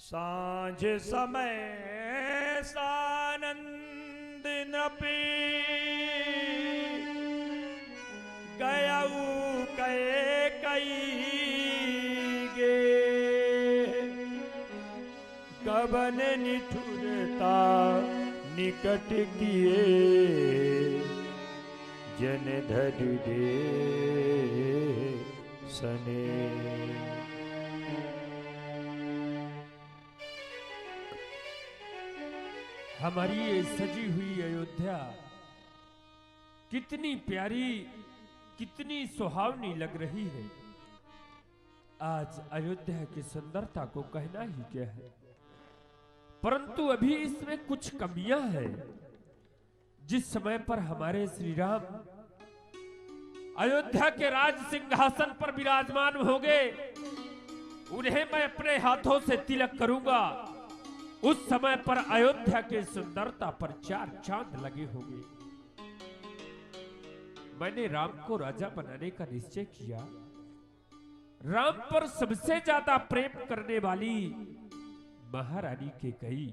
सांझ समय सानंद नपी गयऊ कहे कई गे कबन निठुरता निकट किए जन धर दे सने। हमारी ये सजी हुई अयोध्या कितनी प्यारी कितनी सुहावनी लग रही है। आज अयोध्या की सुंदरता को कहना ही क्या है, परंतु अभी इसमें कुछ कमियां हैं। जिस समय पर हमारे श्री राम अयोध्या के राज सिंहासन पर विराजमान होंगे, उन्हें मैं अपने हाथों से तिलक करूंगा। उस समय पर अयोध्या के सुंदरता पर चार चांद लगे होंगे। मैंने राम को राजा बनाने का निश्चय किया। राम पर सबसे ज्यादा प्रेम करने वाली महारानी कैकेयी,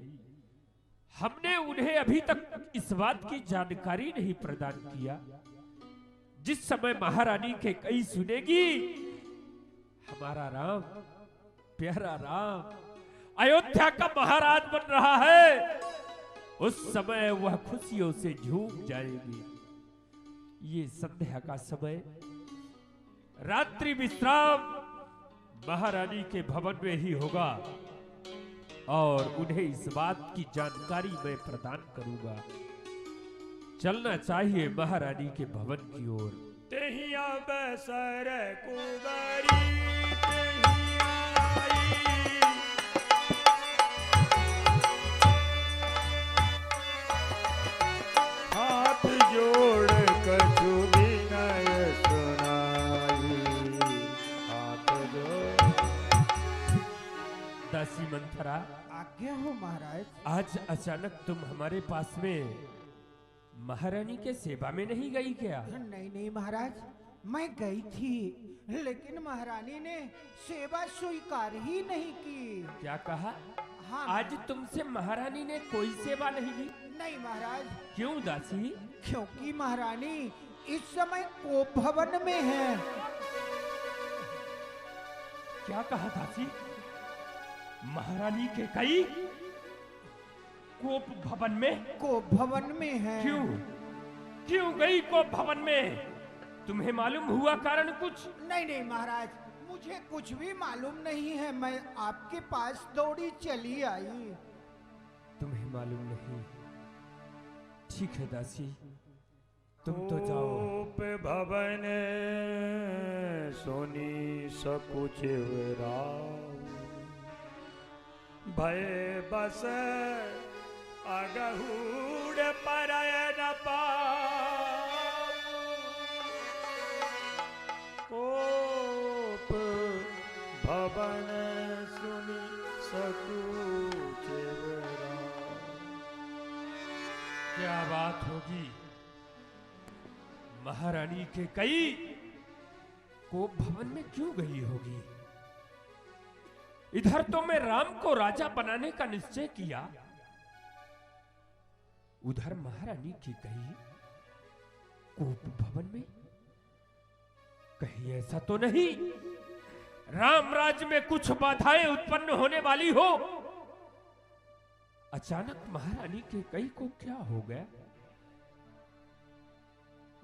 हमने उन्हें अभी तक इस बात की जानकारी नहीं प्रदान किया। जिस समय महारानी कैकेयी सुनेगी हमारा राम, प्यारा राम अयोध्या का महाराज बन रहा है, उस समय वह खुशियों से झूम जाएगी। ये संध्या का समय, रात्रि विश्राम महारानी के भवन में ही होगा और उन्हें इस बात की जानकारी मैं प्रदान करूंगा। चलना चाहिए महारानी के भवन की ओर। तेहिया बसर कुबरी हाथ जोड़ कछु विनय सुनाई। हाथ जोड़ दासी मंथरा, आज्ञा हो महाराज। आज अचानक तुम हमारे पास में महारानी के सेवा में नहीं गई क्या? नहीं नहीं महाराज, मैं गई थी, लेकिन महारानी ने सेवा स्वीकार ही नहीं की। क्या कहा? हाँ आज तुमसे महारानी ने कोई सेवा नहीं की? नहीं महाराज। क्यों दासी? क्योंकि महारानी इस समय कोप भवन में है। क्या कहा दासी? महारानी कैकेयी कोप भवन में? कोप भवन में है। क्यों क्यों गई कोप भवन में? तुम्हें मालूम हुआ कारण कुछ? नहीं नहीं महाराज, मुझे कुछ भी मालूम नहीं है। मैं आपके पास दौड़ी चली आई। तुम्हें मालूम नहीं? ठीक है दासी, तुम तो जाओ। कोप भवन सोनी सकुच भय बस अगहूड़ परयन कोप भवन सुनी सकुच। क्या बात होगी? महारानी कैकेयी कोप भवन में क्यों गई होगी? इधर तो मैं राम को राजा बनाने का निश्चय किया, उधर महारानी कैकेयी कोप भवन में। कहीं ऐसा तो नहीं राम राज्य में कुछ बाधाएं उत्पन्न होने वाली हो? अचानक महारानी कैकेयी को क्या हो गया?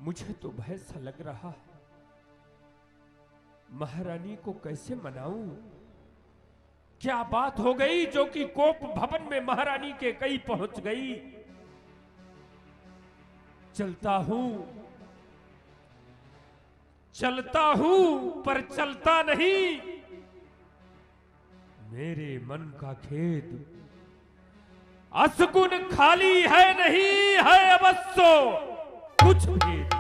मुझे तो भय सा लग रहा है। महारानी को कैसे मनाऊं? क्या बात हो गई जो कि कोप भवन में महारानी कैकेयी पहुंच गई? चलता हूं पर चलता नहीं। मेरे मन का खेत असगुन खाली है, नहीं है अवश्य कुछ भेद।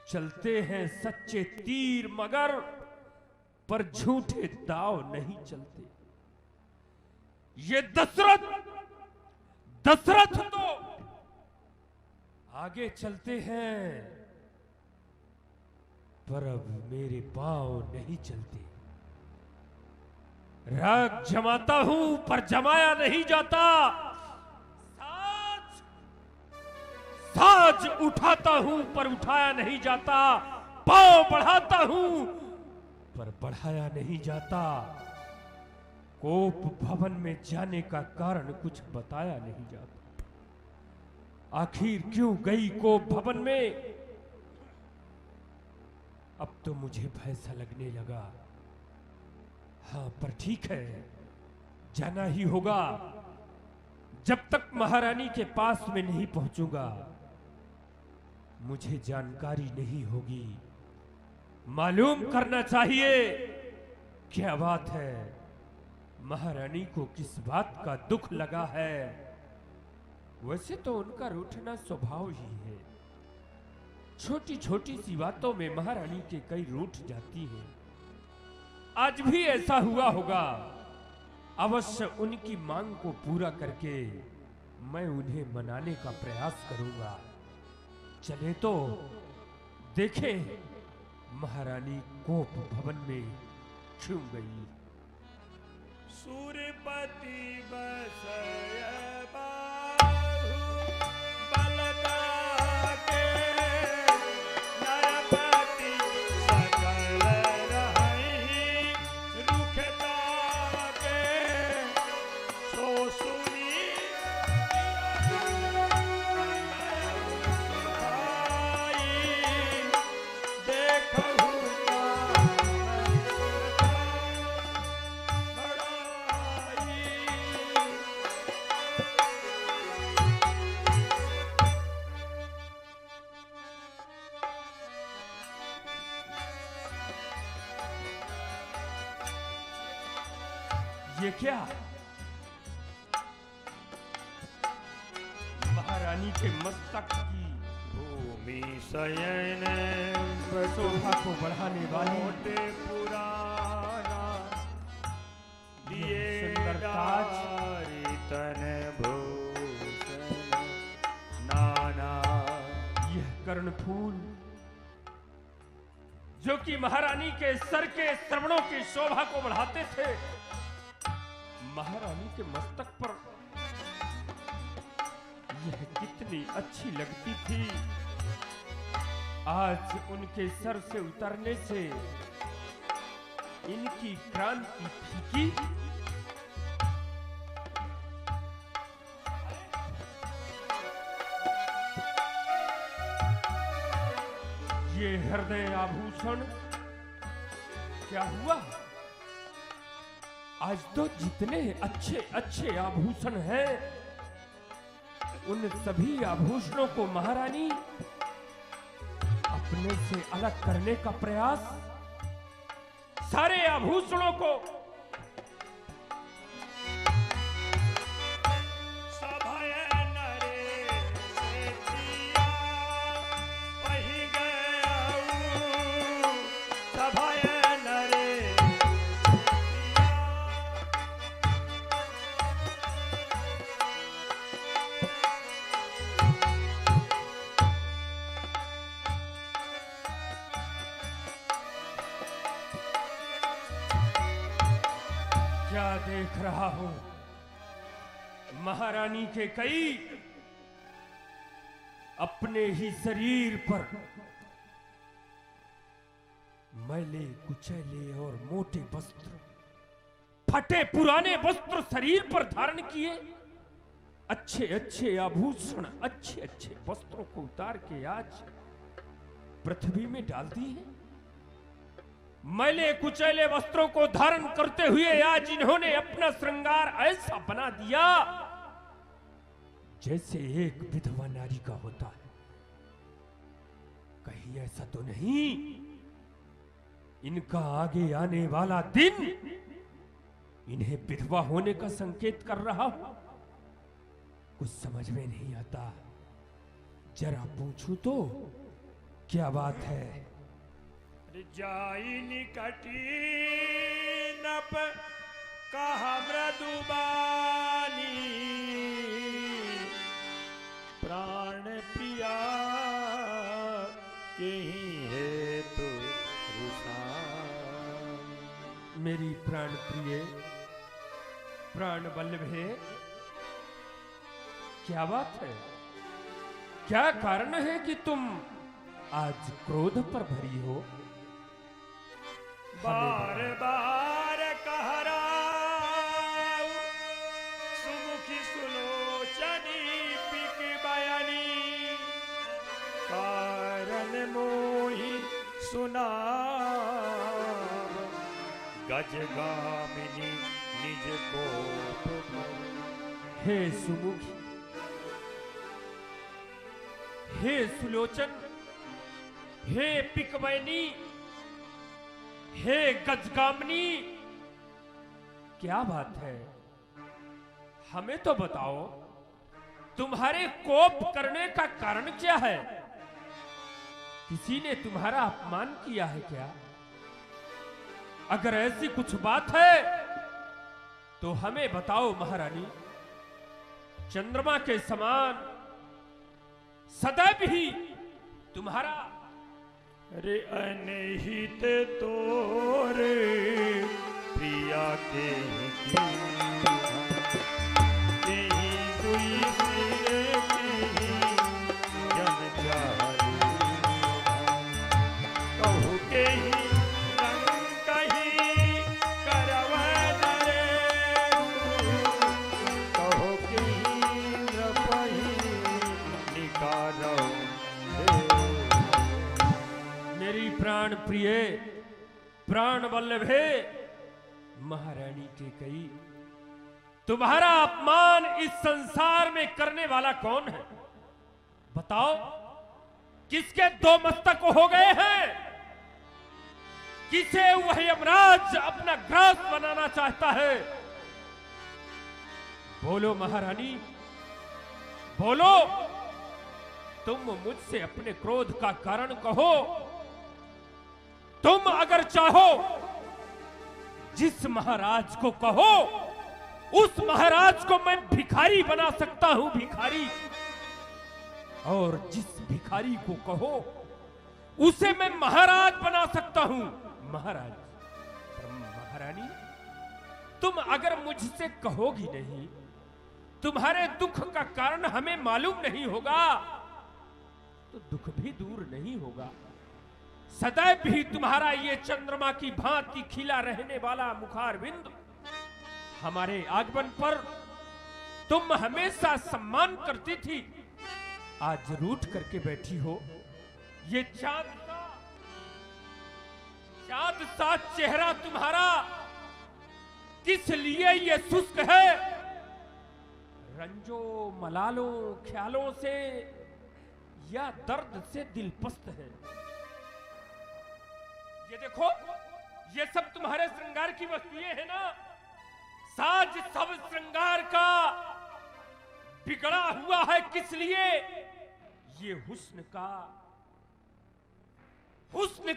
चलते हैं सच्चे तीर मगर पर झूठे दाव नहीं चलते। ये दशरथ तो आगे चलते हैं, पर अब मेरे पांव नहीं चलते। राग जमाता हूं पर जमाया नहीं जाता, साज साज उठाता हूं पर उठाया नहीं जाता, पांव बढ़ाता हूं पर बढ़ाया नहीं जाता। कोप भवन में जाने का कारण कुछ बताया नहीं जाता। आखिर क्यों गई कोप भवन में? अब तो मुझे भय सा लगने लगा। हाँ, पर ठीक है, जाना ही होगा। जब तक महारानी के पास में नहीं पहुंचूंगा मुझे जानकारी नहीं होगी। मालूम करना चाहिए क्या बात है, महारानी को किस बात का दुख लगा है। वैसे तो उनका रूठना स्वभाव ही है। छोटी छोटी सी बातों में महारानी के कई रूठ जाती हैं। आज भी ऐसा हुआ होगा। अवश्य उनकी मांग को पूरा करके मैं उन्हें मनाने का प्रयास करूंगा। चले तो देखें महारानी कोप भवन में क्यों गई। सूर्यपति बसय बाहु बलदा के नरपति सकल रहहि रुखता के सो सुनी देखहु ये क्या? महारानी के मस्तक की भूमि शयन शोभा को बढ़ाने वाली मोटे पुराना दिए सुंदर ताज, डारी तन भूषण नाना। यह कर्णफूल जो कि महारानी के सर के श्रवणों की शोभा को बढ़ाते थे, महारानी के मस्तक पर यह कितनी अच्छी लगती थी। आज उनके सर से उतरने से इनकी क्रांति फीकी। ये हृदय आभूषण क्या हुआ? आज तो जितने अच्छे अच्छे आभूषण हैं, उन सभी आभूषणों को महारानी अपने से अलग करने का प्रयास, सारे आभूषणों को सभय नरे से पिया पहि गयउ सभय नरे क्या देख रहा हूं? महारानी के कई अपने ही शरीर पर मैले कुचैले और मोटे वस्त्र, फटे पुराने वस्त्र शरीर पर धारण किए, अच्छे अच्छे आभूषण, अच्छे अच्छे वस्त्रों को उतार के आज पृथ्वी में डाल दी है। मैले कुचैले वस्त्रों को धारण करते हुए आज इन्होंने अपना श्रृंगार ऐसा बना दिया जैसे एक विधवा नारी का होता है। कहीं ऐसा तो नहीं इनका आगे आने वाला दिन इन्हें विधवा होने का संकेत कर रहा हो? कुछ समझ में नहीं आता। जरा पूछूं तो क्या बात है? जाई निकटी नप कहा मृदुबानी प्राण प्रिया के हेतु रुषा। मेरी प्राण प्रिय प्राण वल्लभ है, क्या बात है? क्या कारण है कि तुम आज क्रोध पर भरी हो? बार बार कह राऊ सुमुखी सुलोचनी पिक बयानी कारण मोहि सुनाव गजगामिनी निज कोप हे सुमुखी, हे सुलोचन, हे पिकवैनी, हे गजगामिनी, क्या बात है? हमें तो बताओ, तुम्हारे कोप करने का कारण क्या है? किसी ने तुम्हारा अपमान किया है क्या? अगर ऐसी कुछ बात है तो हमें बताओ महारानी। चंद्रमा के समान सदैव ही तुम्हारा रे अनहित तोरे प्रिया के कहू के ही रंग कही करव नरे कहो के ही नपही निकारो मेरी प्राण प्रिय, प्राण वल्लभे महारानी के कई, तुम्हारा अपमान इस संसार में करने वाला कौन है? बताओ, किसके दो मस्तक हो गए हैं? किसे वह यमराज अपना ग्रास बनाना चाहता है? बोलो महारानी, बोलो। तुम मुझसे अपने क्रोध का कारण कहो। तुम अगर चाहो, जिस महाराज को कहो उस महाराज को मैं भिखारी बना सकता हूं, भिखारी। और जिस भिखारी को कहो उसे मैं महाराज बना सकता हूं, महाराज। पर महारानी, तुम अगर मुझसे कहोगी नहीं, तुम्हारे दुख का कारण हमें मालूम नहीं होगा, तो दुख भी दूर नहीं होगा। सदैव भी तुम्हारा ये चंद्रमा की भांति खिला रहने वाला मुखारविंद, हमारे आगमन पर तुम हमेशा सम्मान करती थी, आज रूठ करके बैठी हो। ये चांद सा चेहरा तुम्हारा किस लिए ये शुष्क है? रंजो मलालों ख्यालों से या दर्द से दिल पस्त है? ये देखो, ये सब तुम्हारे श्रृंगार की वस्तुएं हैं ना? साज सब श्रृंगार का बिगड़ा हुआ है किस लिए? ये हुस्न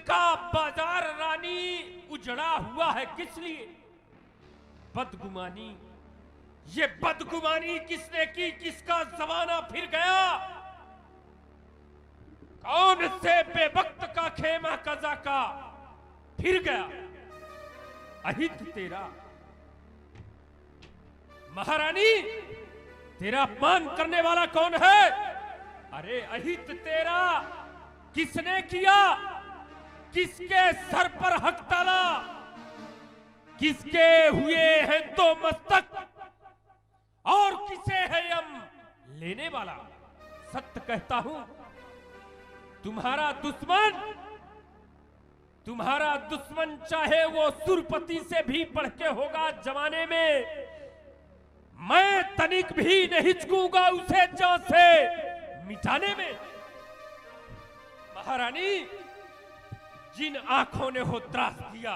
का बाजार रानी उजड़ा हुआ है किस लिए? बदगुमानी, ये बदगुमानी किसने की? किसका जमाना फिर गया? कौन से बेवक्त का खेमा कजा का फिर गया? अहित तेरा, महारानी, तेरा अपमान करने वाला कौन है? अरे अहित तेरा किसने किया? किसके सर पर हक डाला? किसके हुए हैं दो मस्तक? और किसे है यम लेने वाला? सत्य कहता हूं, तुम्हारा दुश्मन चाहे वो सुरपति से भी बढ़ के होगा जमाने में, मैं तनिक भी नहीं चूकूंगा उसे जान से मिटाने में। महारानी, जिन आंखों ने हो त्रास दिया,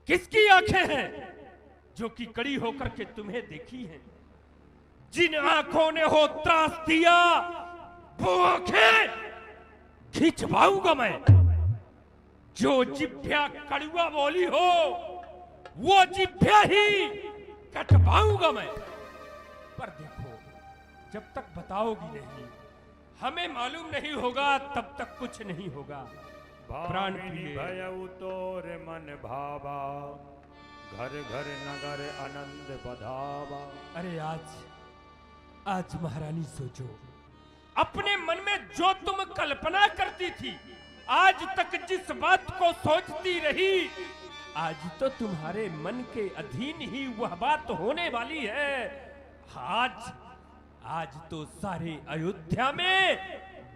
किसकी आंखें हैं जो कि कड़ी होकर के तुम्हें देखी हैं? जिन आंखों ने हो त्रास दिया, वो आंखें खिंचवाऊंगा मैं। जो जिभ्या कड़ुआ बोली हो, वो जिभ्या ही कटवाऊंगा मैं। पर देखो, जब तक बताओगी नहीं, हमें मालूम नहीं होगा, तब तक कुछ नहीं होगा। प्राण प्रिय, भयउ तोर मन भावा घर घर नगर आनंद बधावा। अरे आज महारानी सोचो, अपने मन में जो तुम कल्पना करती थी, आज तक जिस बात को सोचती रही, आज तो तुम्हारे मन के अधीन ही वह बात होने वाली है। आज तो सारे अयोध्या में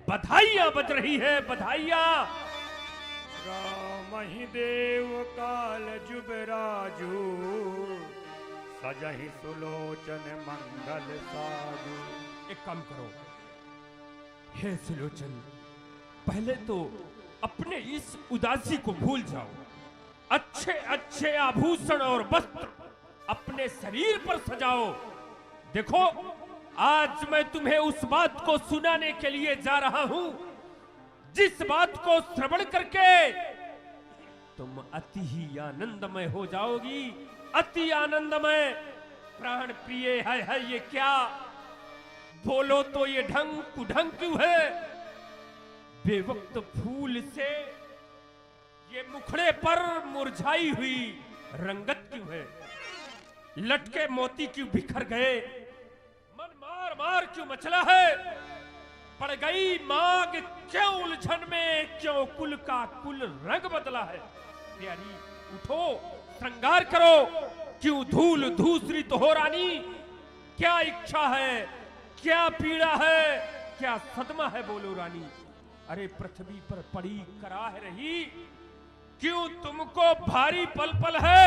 बधाइयां बज रही है, बधाइयां। राम ही देव काल जुबराजू, सजहि सुलोचन मंगल साजू। एक काम करो, हे सुलोचन, पहले तो अपने इस उदासी को भूल जाओ। अच्छे अच्छे आभूषण और वस्त्र अपने शरीर पर सजाओ। देखो, आज मैं तुम्हें उस बात को सुनाने के लिए जा रहा हूं, जिस बात को श्रवण करके तुम अति ही आनंदमय हो जाओगी, अति आनंदमय। प्राण प्रिय है ये क्या? बोलो तो ये ढंग कुढंग क्यों है? बेवक्त फूल से ये मुखड़े पर मुरझाई हुई रंगत क्यों है? लटके मोती क्यों बिखर गए? मन मार मार क्यों मचला है? पड़ गई मांग क्यों उलझन में? क्यों कुल का कुल रंग बदला है? प्यारी उठो, श्रृंगार करो। क्यों धूल धूसरित हो रानी? क्या इच्छा है? क्या पीड़ा है? क्या सदमा है? बोलो रानी। अरे पृथ्वी पर पड़ी कराह रही, क्यों तुमको भारी पल पल है?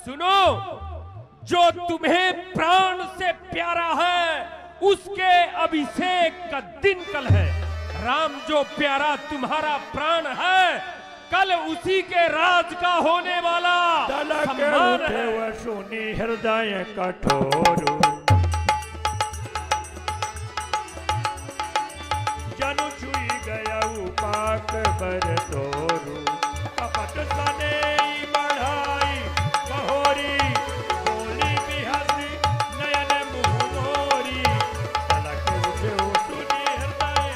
सुनो, जो तुम्हें प्राण से प्यारा है, उसके अभिषेक का दिन कल है। राम जो प्यारा तुम्हारा प्राण है, कल उसी के राज का होने वाला सम्मान है। वह सुनी हृदय कठोर, जनु छुई गया पाक पर तोरू। कपट सने बढ़ाई बहोरी, बोली बिहसी नयन मुँह मोरी। तलक उठे सुनी हृदय।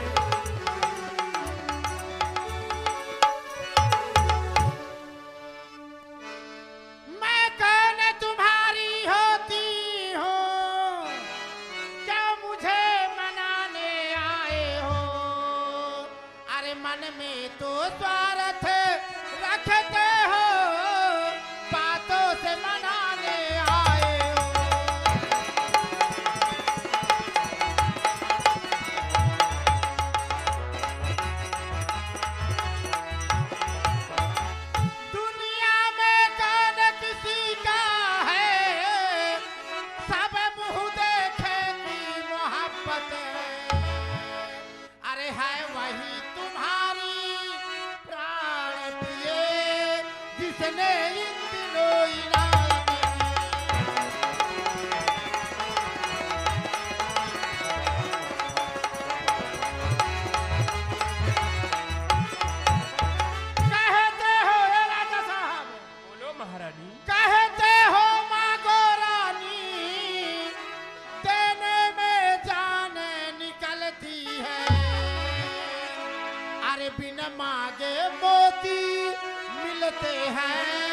मैं कौन तुम्हारी होती हूँ, क्या मुझे मनाने आए हो? अरे मन में तो स्वार्थ रखते हो, बातों से मनाने आए हो। दुनिया में कौन किसी का है, सब मुँह देखे की मोहब्बत है। अरे है वही तुम्हारी प्राण प्रिय, जिसने इन दिनों इनाम कहते हो ये राजा साहब, बोलो महारानी। कहते हो मांगो रानी, देने में जान निकलती है। अरे बिन मांगे मोती मिलते हैं,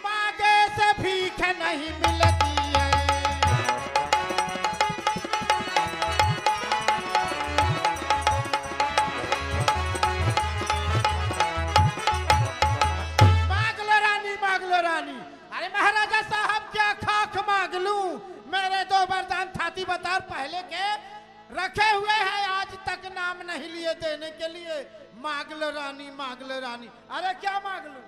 मांगे से भीख नहीं मिलती है। मांग लो रानी, मांग लो रानी। अरे महाराजा साहब, क्या खाक मांग लूं? मेरे दो वरदान थाती बतार पहले के रखे हुए हैं, आज तक नाम नहीं लिए देने के लिए। मांग लो रानी, मांग लो रानी। अरे क्या मांग लूं?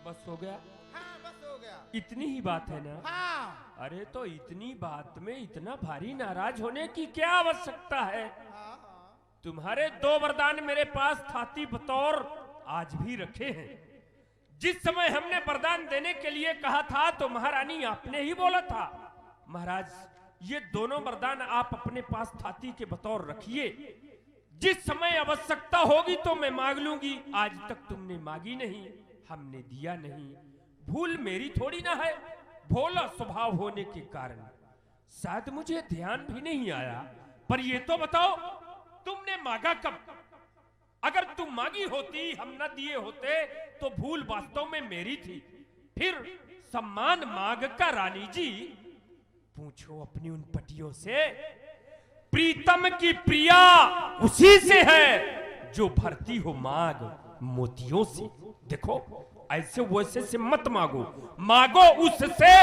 बस हो गया? हाँ, बस हो गया। इतनी ही बात है ना? हाँ, अरे तो इतनी बात में इतना भारी नाराज होने की क्या आवश्यकता है? हाँ, हाँ। तुम्हारे दो वरदान मेरे पास थाती बतौर आज भी रखे हैं। जिस समय हमने वरदान देने के लिए कहा था, तो महारानी आपने ही बोला था, महाराज ये दोनों वरदान आप अपने पास थाती के बतौर रखिए, जिस समय आवश्यकता होगी तो मैं मांग लूंगी। आज तक तुमने मांगी नहीं, हमने दिया नहीं। भूल मेरी थोड़ी ना है, भोला स्वभाव होने के कारण शायद मुझे ध्यान भी नहीं आया। पर ये तो बताओ, तुमने मांगा कब? अगर तुम मांगी होती, हम न दिए होते, तो भूल वास्तव में मेरी थी। फिर सम्मान मांग कर रानी जी पूछो अपनी उन पटियों से, प्रीतम की प्रिया उसी से है जो भरती हो मांग मोतियों से। देखो ऐसे वैसे से मत मांगो, मांगो उससे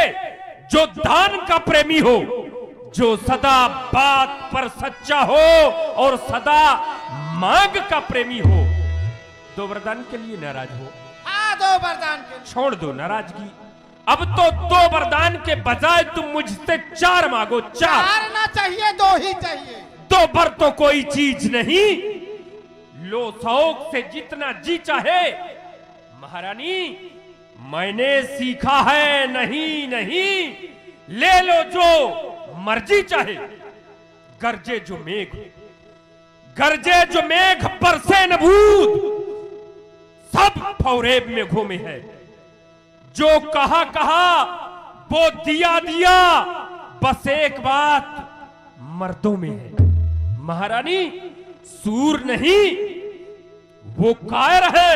जो दान का प्रेमी हो, जो सदा बात पर सच्चा हो और सदा मांग का प्रेमी हो। दो वरदान के लिए नाराज हो? हाँ, दो वरदान के लिए। छोड़ दो नाराजगी, अब तो दो वरदान के बजाय तुम मुझसे 4 मांगो। 4 ना चाहिए, 2 ही चाहिए। 2 भर तो कोई चीज नहीं, लो शौक से जितना जी चाहे। महारानी मैंने सीखा है नहीं नहीं, ले लो जो मर्जी चाहे। गरजे जो मेघ, गरजे जो मेघ बरसे न भूत, सब फौरेब में घूमे है। जो कहा कहा वो दिया दिया, बस एक बात मर्दों में है। महारानी सूर नहीं वो कायर है,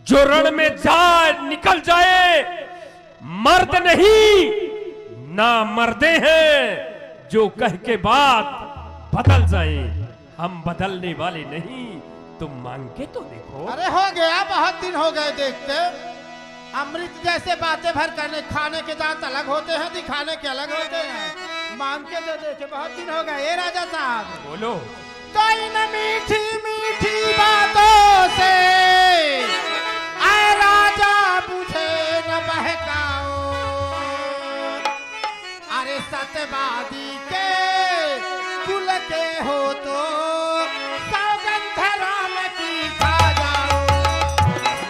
जो रण में जाए निकल जाए। मर्द नहीं ना मर्दे हैं, जो कह के बात बदल जाए। हम बदलने वाले नहीं, तुम मांग के तो देखो। अरे हो गया, बहुत दिन हो गए देखते। अमृत जैसे बातें भर करने, खाने के दांत अलग होते हैं, दिखाने के अलग होते हैं। मांग के तो देखे, बहुत दिन हो गए। राजा साहब बोलो। तो इन मीठी मीठी बातों से आए राजा मुझे न बहकाओ। अरे सत्यवादी के कुल के हो तो सौगंध राम की खा जाओ।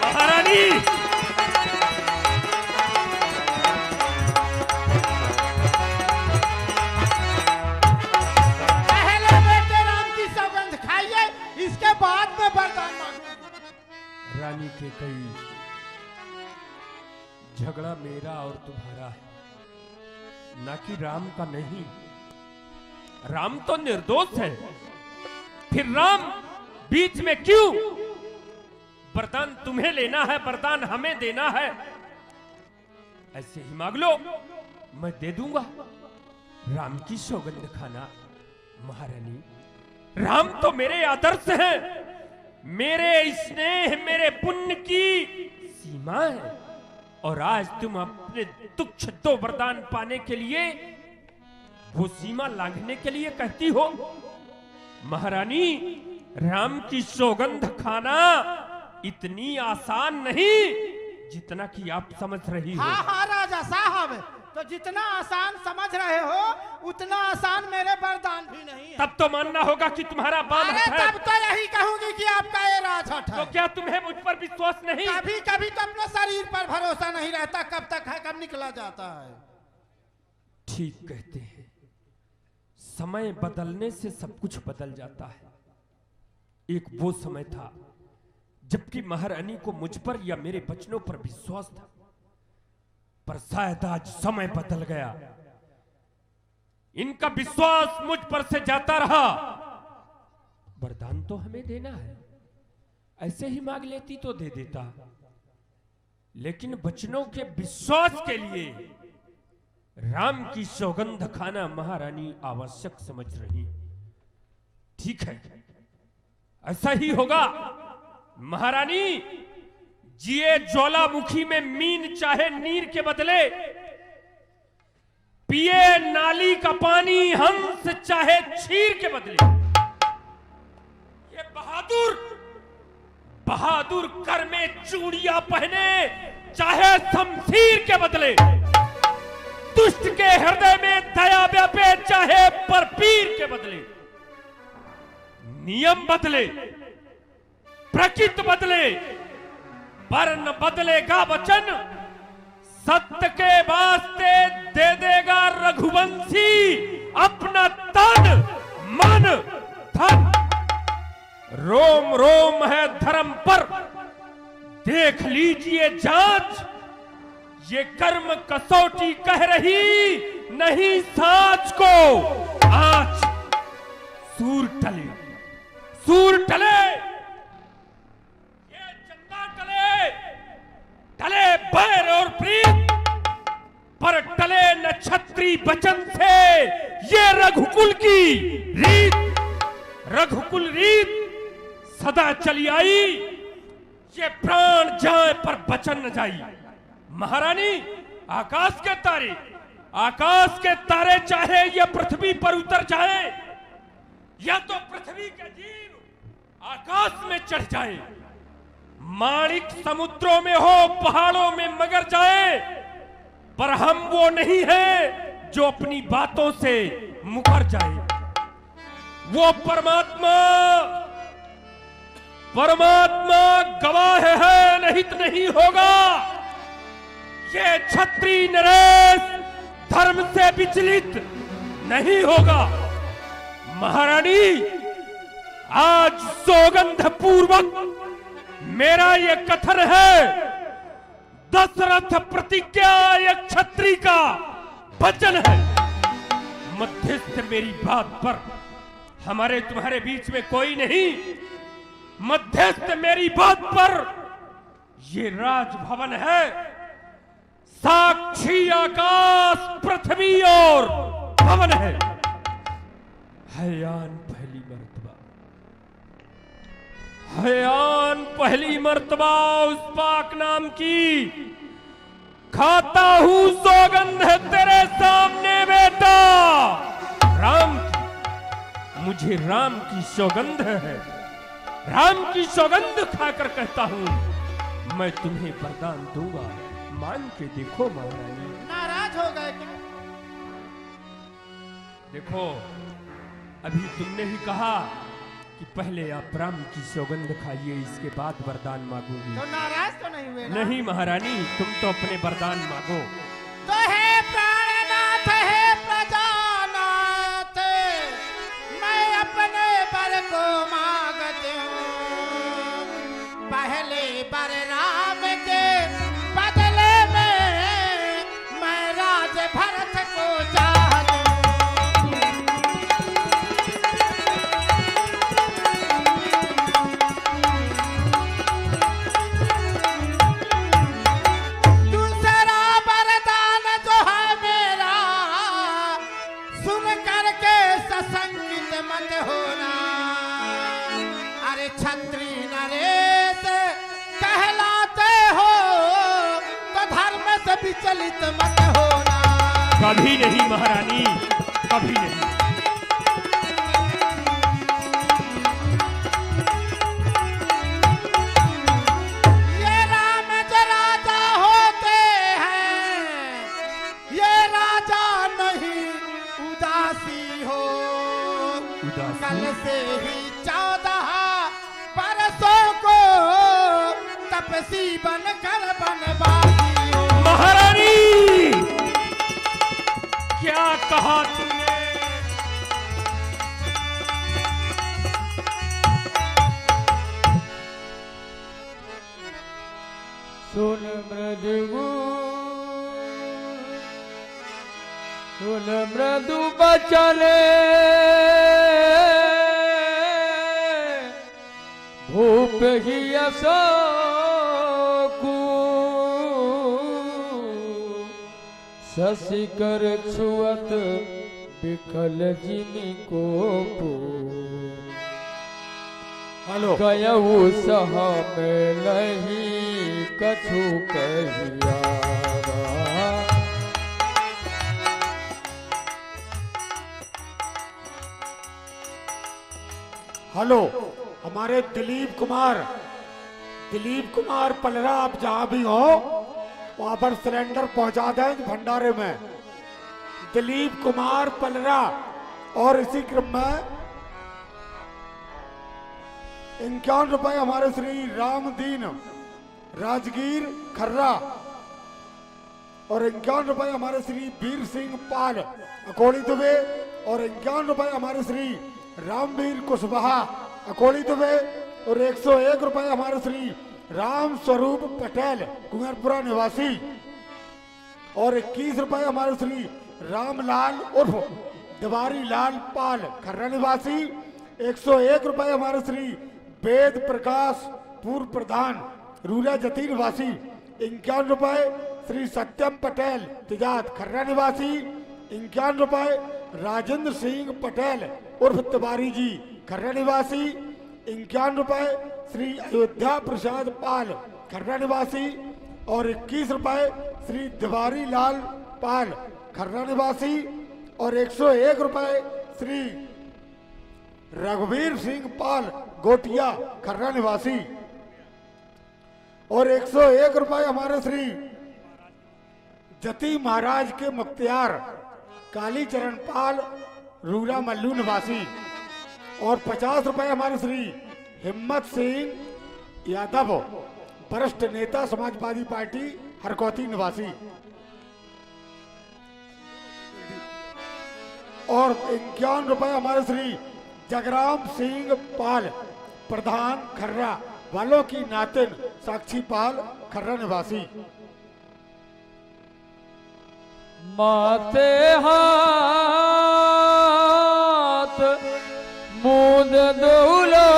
महारानी पहले बेटे राम की सौगंध खाइए, इसके बाद में वरदान मांगूंगी। रानी के कई झगड़ा मेरा और तुम्हारा है, ना कि राम का नहीं। राम तो निर्दोष है, फिर राम बीच में क्यों? वरदान तुम्हें लेना है, वरदान हमें देना है। ऐसे ही मांग लो, मैं दे दूंगा। राम की सौगंध खाना। महारानी राम तो मेरे आदर्श हैं, मेरे स्नेह मेरे पुण्य की सीमा है, और आज तुम अपने तुच्छ 2 वरदान पाने के लिए वो सीमा लांघने के लिए कहती हो। महारानी राम की सौगंध खाना इतनी आसान नहीं जितना कि आप समझ रही हो। हाँ हाँ राजा साहब, तो जितना आसान समझ रहे हो उतना आसान मेरे वरदान भी नहीं है। तब तो मानना होगा कि तुम्हारा बाल अरे हट है। तब तो यही कहूंगी कि आपका ये राजहट है। तो क्या तुम्हें मुझ पर विश्वास नहीं? कभी कभी तो अपने शरीर पर भरोसा नहीं रहता, कब तक है कब निकला जाता है। ठीक कहते हैं, समय बदलने से सब कुछ बदल जाता है। एक वो समय था जबकि महारानी को मुझ पर या मेरे वचनों पर विश्वास था, पर शायद आज समय बदल गया। इनका विश्वास मुझ पर से जाता रहा। वरदान तो हमें देना है, ऐसे ही मांग लेती तो दे देता, लेकिन वचनों के विश्वास के लिए राम की सौगंध खाना महारानी आवश्यक समझ रही। ठीक है, ऐसा ही होगा। महारानी जिए ज्वालामुखी में मीन चाहे नीर के बदले, पिए नाली का पानी हंस चाहे क्षीर के बदले। ये बहादुर कर में चूड़ियां पहने चाहे शमशीर के बदले, दुष्ट के हृदय में दया व्यापे चाहे पर पीर के बदले। नियम बदले, प्रकृति बदले, वर्ण बदलेगा वचन, सत्य के वास्ते दे देगा रघुवंशी अपना तन मन धन। रोम रोम है धर्म पर, देख लीजिए जांच, ये कर्म कसौटी कह रही नहीं साँच को आज। सूर टले, सूर टले, ये चंदा टले, टले बैर और प्रीत, पर टले न क्षत्रिय वचन से। ये रघुकुल की रीत, रघुकुल रीत सदा चली आई, ये प्राण जाए पर वचन न जाई। महारानी, आकाश के तारे, आकाश के तारे चाहे ये पृथ्वी पर उतर जाए, या तो पृथ्वी के जीव आकाश में चढ़ जाए, माणिक समुद्रों में हो, पहाड़ों में मगर जाए, पर हम वो नहीं है जो अपनी बातों से मुकर जाए। वो परमात्मा, परमात्मा गवाह है, नहीं तो नहीं होगा। ये क्षत्रिय नरेश धर्म से विचलित नहीं होगा। महारानी, आज सौगंध पूर्वक मेरा ये कथन है, दशरथ प्रतिज्ञा एक क्षत्रिय का वचन है। मध्यस्थ मेरी बात पर, हमारे तुम्हारे बीच में कोई नहीं, मध्यस्थ मेरी बात पर। ये राजभवन है, साक्षी आकाश पृथ्वी और भवन है। हयान पहली मर्तबा, हयान पहली मर्तबा उस पाक नाम की खाता हूं सौगंध है तेरे सामने बेटा। राम की, मुझे राम की सौगंध है, राम की सौगंध खाकर कहता हूं मैं तुम्हें वरदान दूंगा, मान के देखो महारानी। नाराज हो गए क्या? देखो, अभी तुमने ही कहा कि पहले आप राम की सौगंध खाइए, इसके बाद वरदान मांगूंगी। तो नाराज तो नहीं हुए ना? नहीं महारानी, तुम तो अपने वरदान मांगो। तो हे प्राणनाथ, हे प्रजानाथ, मैं अपने बर को मांगती हूँ। पहले बर राम के बदले में मैं राज भरत को चाहती हूँ। दूसरा वरदान जो है मेरा, सुन करके सशंकित मत होना। अरे क्षत्रिय नरेश कहलाते हो तो धर्म से विचलित मत होना। कभी नहीं महारानी, कभी नहीं। ये राम जो राजा होते हैं, ये राजा नहीं उदासी हो। उदासी? कल से ही 14 बरसों को तपसी बनकर बनवासी हो। महारानी, क्या कहा तुमने? सुन मृदु, सुन मृदु बचने, भूप ही अशोकु, शशिकर छुअत विकल जिनि को। हेलो, कयऊ सह में नहीं कछु कहिया। हेलो, हमारे दिलीप कुमार पलरा, आप जहां भी हो वहां पर सिलेंडर पहुंचा दें भंडारे में। दिलीप कुमार पलरा। और इसी क्रम में 51 रुपए हमारे श्री रामदीन राजगीर खर्रा, और 51 रुपए हमारे श्री वीर सिंह पाल अकोली दुबे, और 51 रुपए हमारे श्री रामवीर कुशवाहा अकोली दुबे, और 101 रुपए हमारे श्री राम स्वरूप पटेल कुंवरपुरा निवासी, और 21 रुपए हमारे श्री रामलाल उर्फ दिवारी लाल पाल खर्रा निवासी, 101 रुपए हमारे श्री वेद प्रकाश पूर्व प्रधान रूला जती निवासी, 51 रुपए श्री सत्यम पटेल तिजात खर्रा निवासी। 51 रुपए राजेंद्र सिंह पटेल उर्फ तिवारी जी खर्रा निवासी। 51 रुपए श्री अयोध्या प्रसाद पाल खर्रा निवासी। और 21 रुपए श्री दिवारी लाल पाल खर्रा निवासी। और 101 रुपए श्री रघुवीर सिंह पाल गोटिया खर्रा निवासी। और 101 रुपए हमारे श्री जती महाराज के मुख्तियार कालीचरण पाल रूरा मल्लू निवासी। और 50 रुपए हमारे श्री हिम्मत सिंह यादव वरिष्ठ नेता समाजवादी पार्टी हरकौती निवासी। और 51 रुपए हमारे श्री जगराम सिंह पाल प्रधान खर्रा वालों की नातिन साक्षी पाल खर्रा निवासी। माथे हाथ मूंद दौलो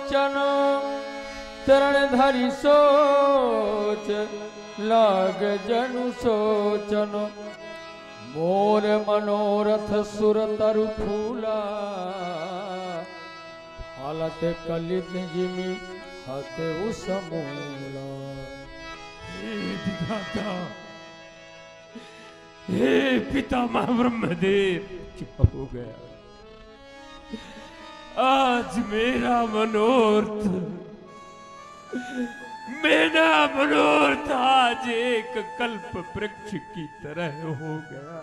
चन चरण धरि सोच लाग जनु सोचन मोर मनोरथ सुर तरु फूला हालत कलित जिमी हते उसमूला। हे विधाता, हे पितामह ब्रह्मदेव, क्या हो गया? आज मेरा मनोरथ आज एक कल्प वृक्ष की तरह हो गया।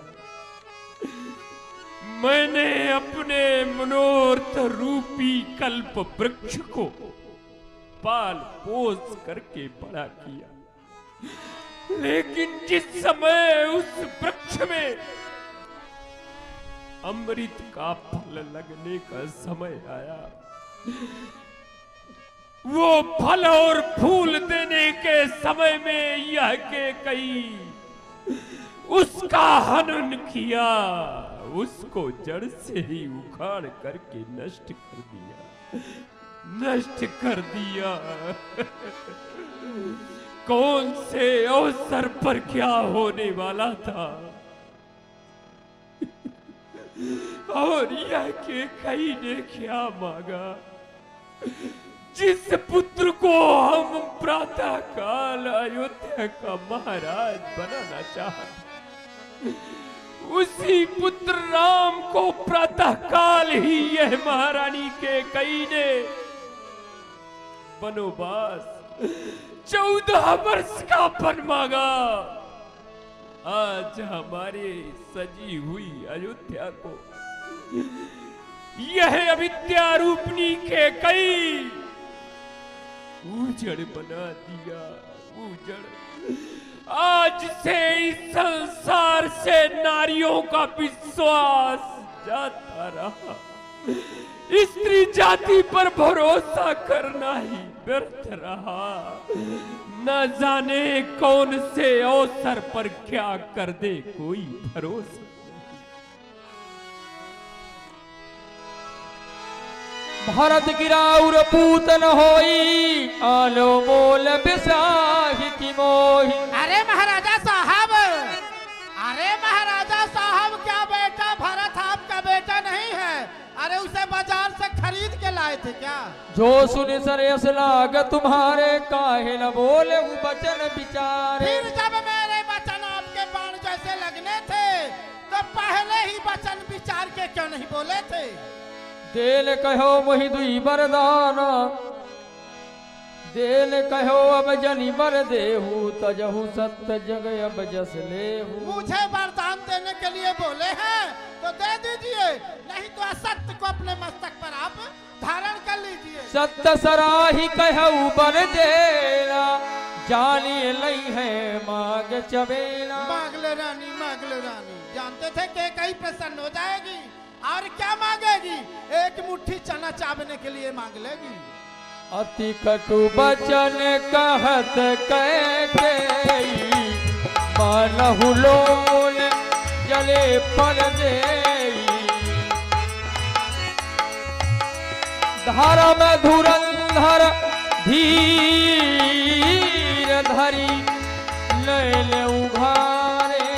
मैंने अपने मनोरथ रूपी कल्प वृक्ष को पाल पोस करके बड़ा किया, लेकिन जिस समय उस वृक्ष में अमृत का फल लगने का समय आया, वो फल और फूल देने के समय में यह के कई उसका हनन किया, उसको जड़ से ही उखाड़ करके नष्ट कर दिया। कौन से अवसर पर क्या होने वाला था, और यह के कई ने क्या मांगा? जिस पुत्र को हम प्रातः काल अयोध्या का महाराज बनाना चाहते, उसी पुत्र राम को प्रातः काल ही यह महारानी के कई ने वनवास 14 वर्ष का वन मांगा। आज हमारे सजी हुई अयोध्या को यह अविद्या रूपनी के कई उजड़ बना दिया, उजड़। आज से इस संसार से नारियों का विश्वास जाता रहा, स्त्री जाति पर भरोसा करना ही व्यर्थ रहा। न जाने कौन से अवसर पर क्या कर दे कोई भरोसा। भरत गिराउर पूतन होई आलो मोल बिसाही की मोही। अरे महाराजा साहब, अरे महाराजा साहब, क्या बेटा भरत आपका बेटा नहीं है? अरे उसे बाजार से खरीद के लाए थे क्या? जो सुन सरयस लाग तुम्हारे काहे न बोले वो बचन विचारे। फिर जब मेरे वचन आपके बाण जैसे लगने थे तो पहले ही वचन विचार के क्यों नहीं बोले थे? देल कहो वही दुई वरदान, देल कहो अब जनी बर देहू तजहू सत्य जग अब जस लेहू। मुझे वरदान देने के लिए बोले हैं तो दे दीजिए, नहीं तो असत्य को अपने मस्तक पर आप धारण कर लीजिए। सत्य सराही कहू बर देना जानिए लई है मांग चबेला। मांगले रानी, मांगले रानी, जानते थे कि कई प्रसन्न हो जाएगी और क्या मांगेगी? एक मुट्ठी चना चावने के लिए मांग लेगी। अति कटु बचन कहत कहते मानहु लोन जले पर दे। धर्म धुरंधर धीर धरी नैल उघारे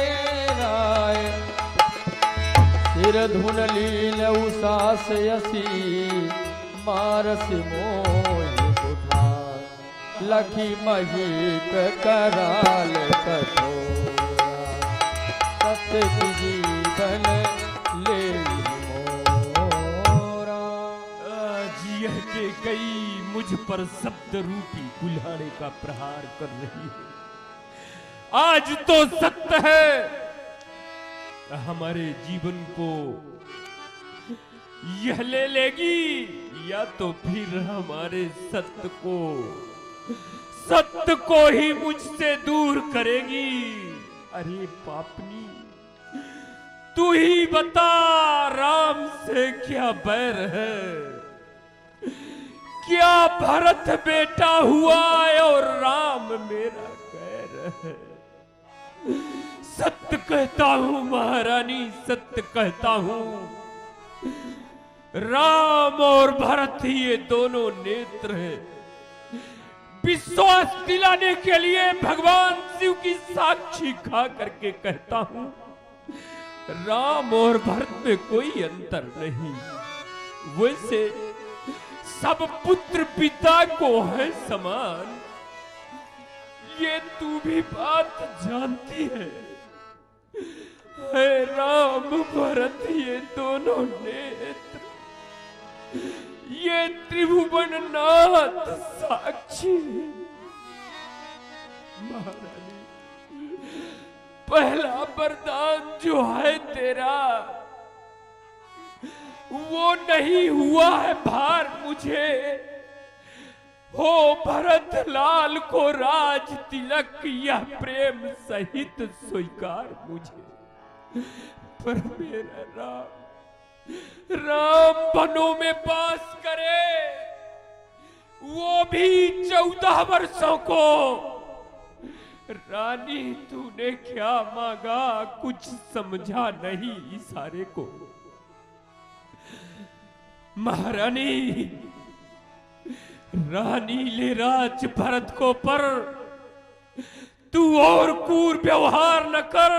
राय सिर धुन लील उसास यसी मारस मोह बुधार लखी महीप कराल कठोरा सत्य जीवन ले मोरा। आज यह के कई मुझ पर शब्द रूपी कुल्हाड़े का प्रहार कर रही है। आज तो सत्य है हमारे जीवन को यह ले लेगी या तो फिर हमारे सत्य को ही मुझसे दूर करेगी। अरे पापनी तू ही बता राम से क्या बैर है? क्या भरत बेटा हुआ और राम मेरा कैर है? सत्य कहता हूं महारानी, सत्य कहता हूं राम और भरत ही ये दोनों नेत्र हैं। विश्वास दिलाने के लिए भगवान शिव की साक्षी खा करके कहता हूं राम और भरत में कोई अंतर नहीं। वैसे सब पुत्र पिता को है समान, ये तू भी बात जानती है। राम भरत ये दोनों नेत्र, ये त्रिभुवन नाथ साक्षी। महारानी पहला वरदान जो है तेरा वो नहीं हुआ है भार मुझे। हो भरत लाल को राज तिलक यह प्रेम सहित स्वीकार मुझे। पर मेरा राम वनों में वास करे, वो भी 14 वर्षों को। रानी तूने क्या मांगा कुछ समझा नहीं इशारे को। महारानी रानी ले राज भरत को पर तू और क्रूर व्यवहार न कर।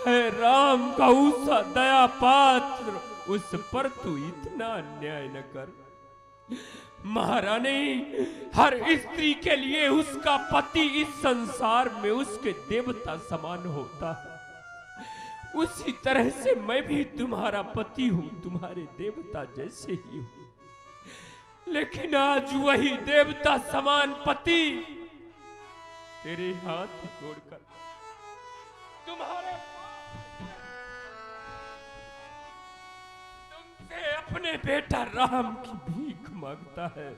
है राम का उसा दया पात्र, उस पर तू इतना अन्याय न कर। महारानी हर स्त्री के लिए उसका पति इस संसार में उसके देवता समान होता है। उसी तरह से मैं भी तुम्हारा पति हूं, तुम्हारे देवता जैसे ही हूं। लेकिन आज वही देवता समान पति तेरे हाथ जोड़कर तुमसे अपने बेटा राम की भीख मांगता है।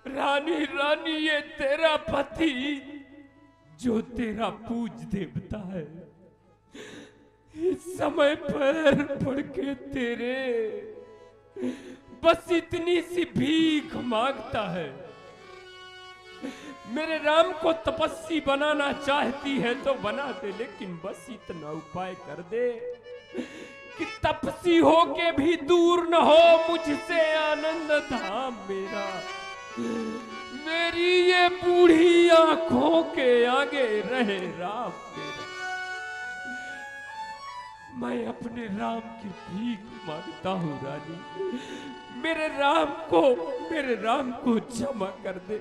रानी रानी ये तेरा पति जो तेरा पूज देवता है, इस समय पैर पड़ के तेरे बस इतनी सी भीख मांगता है। मेरे राम को तपस्वी बनाना चाहती है तो बना दे, लेकिन बस इतना उपाय कर दे कि तपस्वी हो के भी दूर न हो मुझसे आनंद धाम मेरा। मेरी ये बूढ़ी आंखों के आगे रहे राम मेरा। मैं अपने राम की भीख मांगता हूँ रानी, मेरे राम को क्षमा कर दे।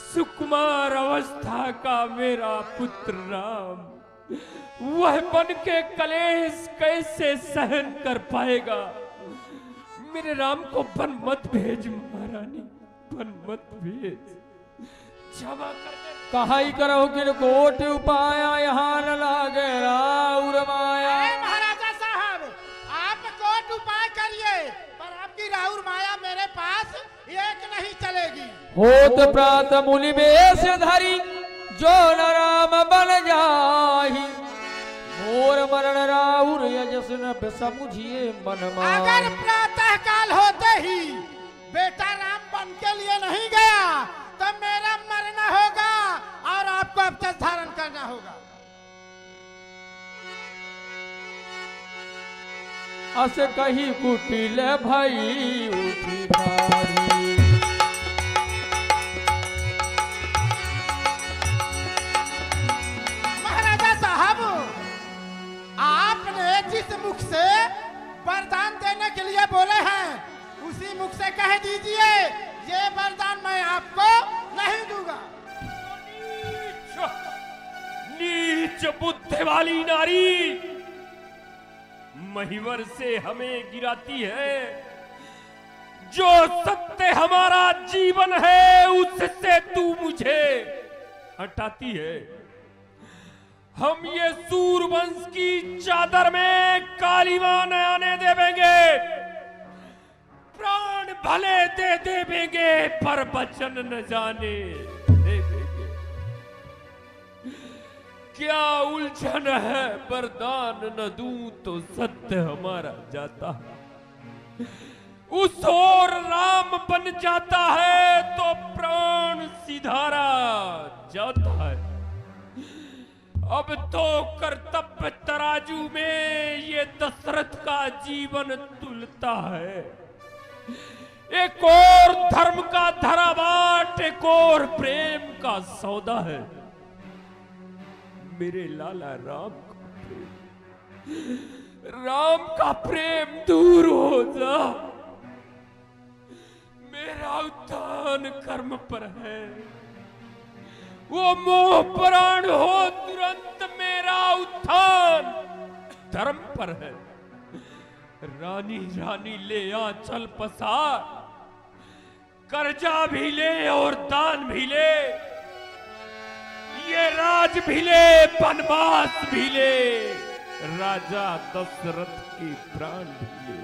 सुकुमार अवस्था का मेरा पुत्र राम, वह बन के कलेश कैसे सहन कर पाएगा। मेरे राम को वन मत भेज महारानी, वन मत भेज, क्षमा कर दे। कहाई करो किन कोट उपाया यहाँ न लागे राउर माया। महाराजा साहब आप कोट उपाय करिए, पर आपकी राउर माया मेरे पास एक नहीं चलेगी। होत प्रात मुनि बेश धरी जो न राम बन जाही, मोर मरण राउर यजस न समुझिए मन माही। अगर प्रातः काल होते ही बेटा राम बन के लिए नहीं गया तो मेरा मरना होगा और आपको अवचल धारण करना होगा। अस कही कुटिल भई उठी भारी, जी मुख से कह दीजिए, ये वरदान मैं आपको नहीं दूंगा। नीच बुद्धि वाली नारी महिवर से हमें गिराती है। जो सत्य हमारा जीवन है उससे तू मुझे हटाती है। हम ये सूरवंश की चादर में कालीमा न आने देवेंगे। प्राण भले दे देवेंगे पर वचन न जाने देवेंगे। क्या उलझन है, वरदान न दूं तो सत्य हमारा जाता है। उस ओर राम बन जाता है तो प्राण सिधारा जाता है। अब तो कर्तव्य तराजू में ये दशरथ का जीवन तुलता है। एक और धर्म का धराबाट, एक और प्रेम का सौदा है। मेरे लाला राम का प्रेम दूर हो जा। मेरा उत्थान कर्म पर है, वो मोह प्राण हो तुरंत। मेरा उत्थान धर्म पर है। रानी रानी ले आ चल पसार, कर्जा भी ले और दान भी ले। ये राज भी ले, वनवास भी ले, राजा दशरथ के प्राण भी ले।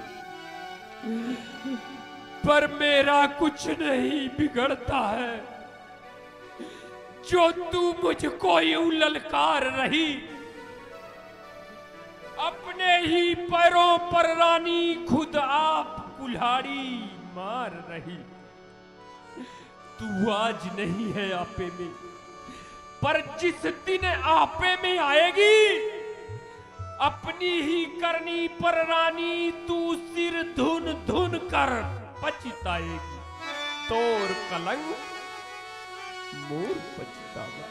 पर मेरा कुछ नहीं बिगड़ता है। जो तू मुझको यूं ललकार रही, अपने ही पैरों पर रानी खुद आप कुल्हाड़ी मार रही। तू आज नहीं है आपे में, पर जिस दिन आपे में आएगी, अपनी ही करनी पर रानी तू सिर धुन धुन कर पछताएगी। तोर कलंक मोर पछतावा।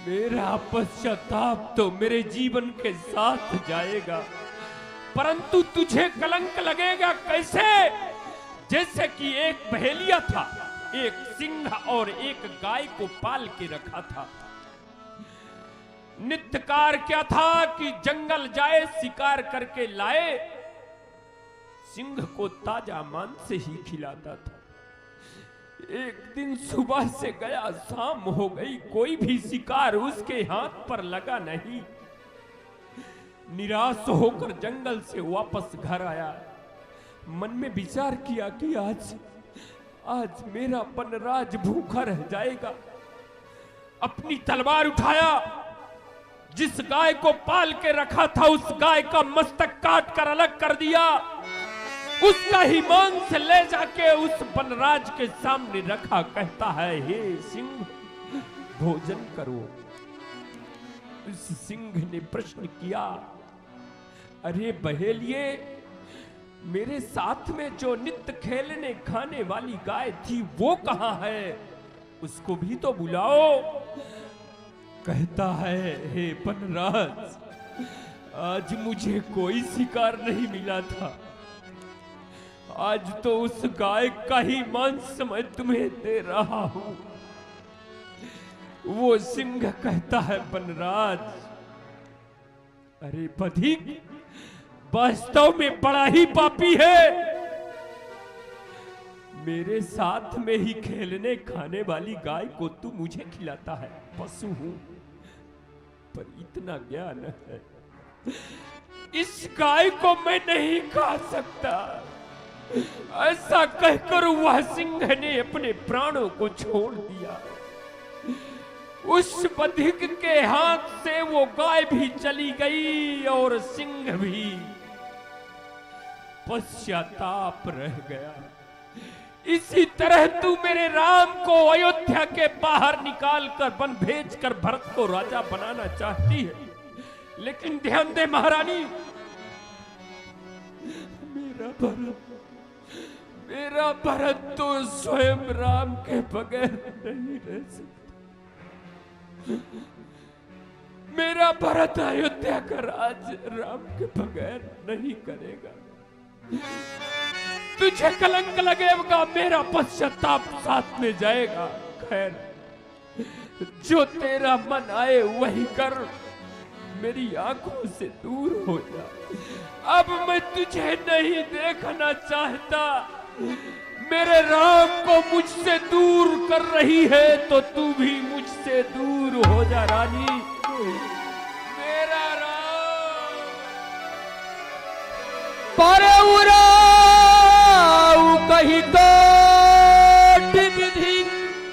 मेरा पश्चाताप तो मेरे जीवन के साथ जाएगा, परंतु तुझे कलंक लगेगा कैसे? जैसे कि एक बहेलिया था, एक सिंह और एक गाय को पाल के रखा था। नित्य कार्य क्या था कि जंगल जाए, शिकार करके लाए, सिंह को ताजा मांस से ही खिलाता था। एक दिन सुबह से गया, शाम हो गई, कोई भी शिकार उसके हाथ पर लगा नहीं। निराश होकर जंगल से वापस घर आया। मन में विचार किया कि आज मेरा वनराज भूखा रह जाएगा। अपनी तलवार उठाया, जिस गाय को पाल के रखा था उस गाय का मस्तक काट कर अलग कर दिया। उसका ही मांस ले जाके उस वनराज के सामने रखा। कहता है, हे सिंह भोजन करो। उस सिंह ने प्रश्न किया, अरे बहेलिए, मेरे साथ में जो नित्य खेलने खाने वाली गाय थी वो कहां है? उसको भी तो बुलाओ। कहता है, हे वनराज, आज मुझे कोई शिकार नहीं मिला था। आज तो उस गाय का ही मांस मैं तुम्हें दे रहा हूं। वो सिंह कहता है, वनराज, अरे बधिक, वास्तव में बड़ा ही पापी है। मेरे साथ में ही खेलने खाने वाली गाय को तू मुझे खिलाता है। पशु हूं, पर इतना ज्ञान है, इस गाय को मैं नहीं खा सकता। ऐसा कहकर वह सिंह ने अपने प्राणों को छोड़ दिया। उस बधिक के हाथ से वो गाय भी चली गई और सिंह भी पश्चाताप रह गया। इसी तरह तू मेरे राम को अयोध्या के बाहर निकाल कर वन भेज कर भरत को राजा बनाना चाहती है, लेकिन ध्यान दे महारानी, मेरा भरत तो स्वयं राम के बगैर नहीं रह सकता। मेरा भरत अयोध्या का राज राम के बगैर नहीं करेगा। तुझे कलंक लगेगा, मेरा पश्चाताप साथ में जाएगा। खैर, जो तेरा मन आए वही कर, मेरी आंखों से दूर हो जा। अब मैं तुझे नहीं देखना चाहता। मेरे राम को मुझसे दूर कर रही है तो तू भी मुझसे दूर हो जा रानी।